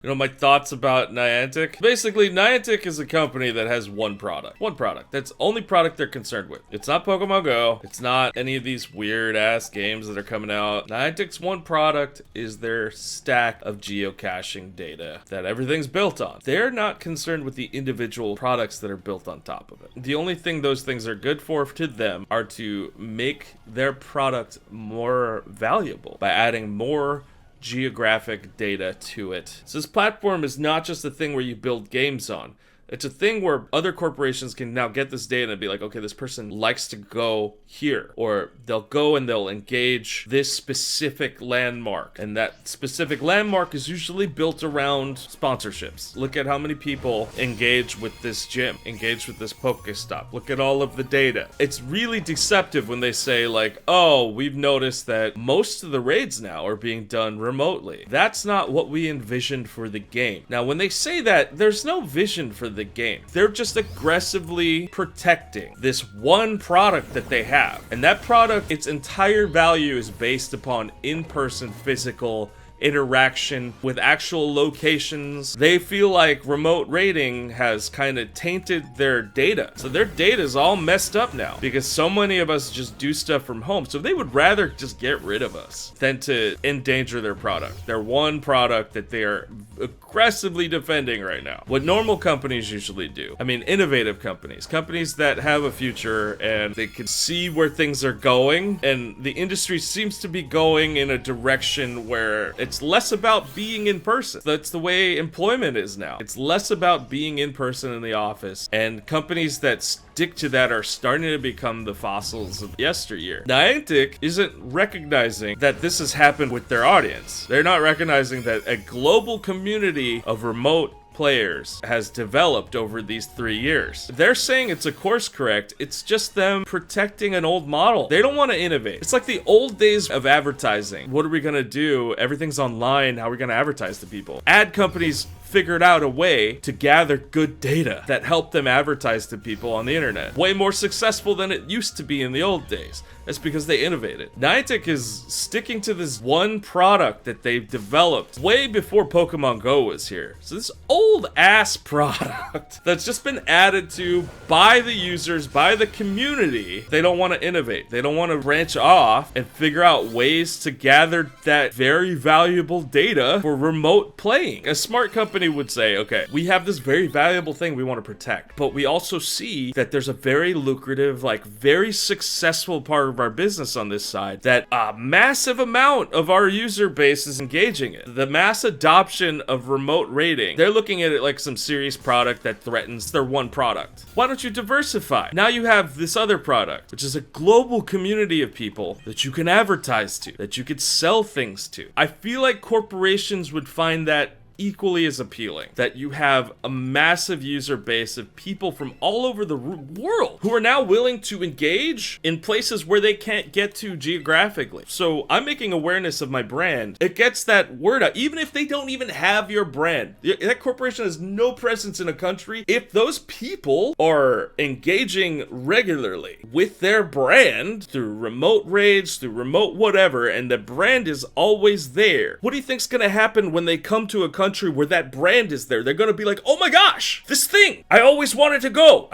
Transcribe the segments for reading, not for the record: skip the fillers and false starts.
You know, my thoughts about Niantic? Basically, Niantic is a company that has one product. One product. That's the only product they're concerned with. It's not Pokemon Go. It's not any of these weird-ass games that are coming out. Niantic's one product is their stack of geocaching data that everything's built on. They're not concerned with the individual products that are built on top of it. The only thing those things are good for to them are to make their product more valuable by adding more geographic data to it. So this platform is not just a thing where you build games on. It's a thing where other corporations can now get this data and be like, okay, this person likes to go here. Or they'll go and they'll engage this specific landmark. And that specific landmark is usually built around sponsorships. Look at how many people engage with this gym, engage with this Pokestop. Look at all of the data. It's really deceptive when they say like, oh, we've noticed that most of the raids now are being done remotely. That's not what we envisioned for the game. Now, when they say that, there's no vision for the game. They're just aggressively protecting this one product that they have. And that product, its entire value is based upon in-person physical interaction with actual locations. They feel like remote raiding has kind of tainted their data. So their data is all messed up now because so many of us just do stuff from home. So they would rather just get rid of us than to endanger their product. Their one product that they are aggressively defending right now. What normal companies usually do. I mean, innovative companies. Companies that have a future and they can see where things are going. And the industry seems to be going in a direction where it's less about being in person. That's the way employment is now. It's less about being in person in the office. And companies that stick to that are starting to become the fossils of yesteryear. Niantic isn't recognizing that this has happened with their audience. They're not recognizing that a global community of remote players has developed over these 3 years. They're saying it's a course correct. It's just them protecting an old model. They don't want to innovate. It's like the old days of advertising. What are we going to do? Everything's online. How are we going to advertise to people? Ad companies figured out a way to gather good data that helped them advertise to people on the internet. Way more successful than it used to be in the old days. That's because they innovated. Niantic is sticking to this one product that they've developed way before Pokemon Go was here. So this old ass product that's just been added to by the users, by the community. They don't want to innovate. They don't want to branch off and figure out ways to gather that very valuable data for remote playing. A smart company would say, okay, we have this very valuable thing we want to protect, but we also see that there's a very lucrative, like very successful part of our business on this side that a massive amount of our user base is engaging in. The mass adoption of remote raiding, they're looking at it like some serious product that threatens their one product. Why don't you diversify? Now you have this other product, which is a global community of people that you can advertise to, that you could sell things to. I feel like corporations would find that equally as appealing, that you have a massive user base of people from all over the world who are now willing to engage in places where they can't get to geographically. So I'm making awareness of my brand. It gets that word out, even if they don't even have your brand. That corporation has no presence in a country. If those people are engaging regularly with their brand through remote raids, through remote whatever, and the brand is always there, what do you think's gonna happen when they come to a country where that brand is there? They're gonna be like, oh my gosh, this thing, I always wanted to go.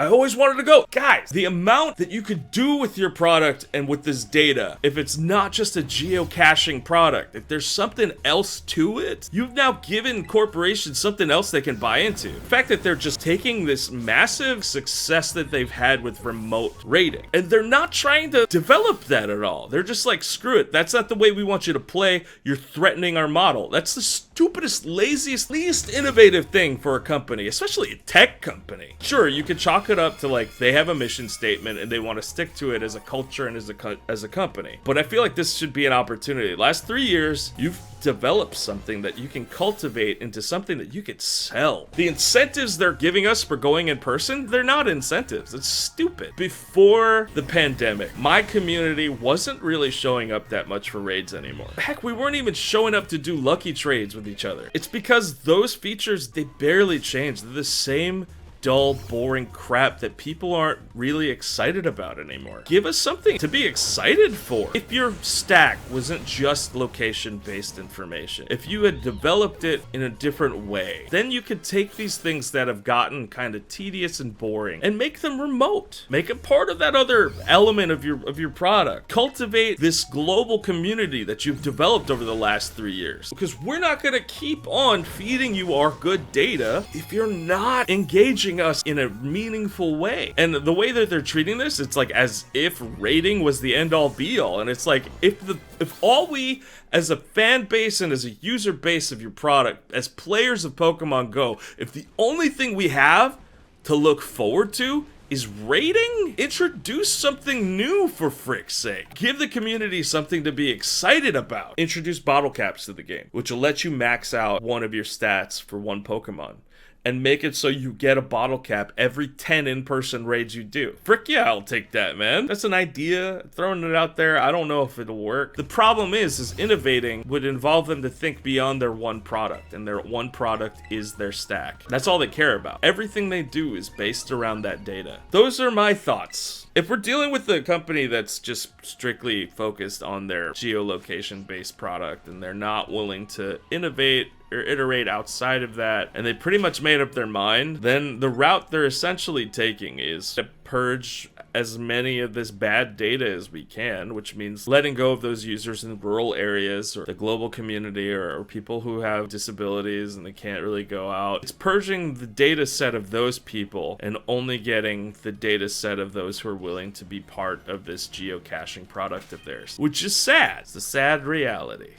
Guys, the amount that you could do with your product and with this data, if it's not just a geocaching product, if there's something else to it, you've now given corporations something else they can buy into. The fact that they're just taking this massive success that they've had with remote raiding, and they're not trying to develop that at all. They're just like, screw it, that's not the way we want you to play. You're threatening our model. That's the stupidest, laziest, least innovative thing for a company, especially a tech company. Sure, you could chalk it up to like they have a mission statement and they want to stick to it as a culture and as a company. But I feel like this should be an opportunity. Last 3 years, you've developed something that you can cultivate into something that you could sell. The incentives they're giving us for going in person, they're not incentives. It's stupid. Before the pandemic, my community wasn't really showing up that much for raids anymore. Heck, we weren't even showing up to do lucky trades with each other. It's because those features, they barely changed. They're the same dull, boring crap that people aren't really excited about anymore. Give us something to be excited for. If your stack wasn't just location-based information, if you had developed it in a different way, then you could take these things that have gotten kind of tedious and boring and make them remote. Make it part of that other element of your product. Cultivate this global community that you've developed over the last 3 years. Because we're not going to keep on feeding you our good data if you're not engaging us in a meaningful way. And the way that they're treating this, it's like as if rating was the end-all be-all. And it's like, if all we, as a fan base and as a user base of your product, as players of Pokemon Go, if the only thing we have to look forward to is rating? Introduce something new, for frick's sake. Give the community something to be excited about. Introduce bottle caps to the game, which will let you max out one of your stats for one Pokemon. And make it so you get a bottle cap every 10 in-person raids you do. Frick yeah, I'll take that, man. That's an idea. Throwing it out there, I don't know if it'll work. The problem is innovating would involve them to think beyond their one product, and their one product is their stack. That's all they care about. Everything they do is based around that data. Those are my thoughts. If we're dealing with a company that's just strictly focused on their geolocation-based product, and they're not willing to innovate or iterate outside of that, and they pretty much made up their mind, then the route they're essentially taking is to purge as many of this bad data as we can, which means letting go of those users in rural areas or the global community or people who have disabilities and they can't really go out. It's purging the data set of those people and only getting the data set of those who are willing to be part of this geocaching product of theirs, which is sad. It's a sad reality.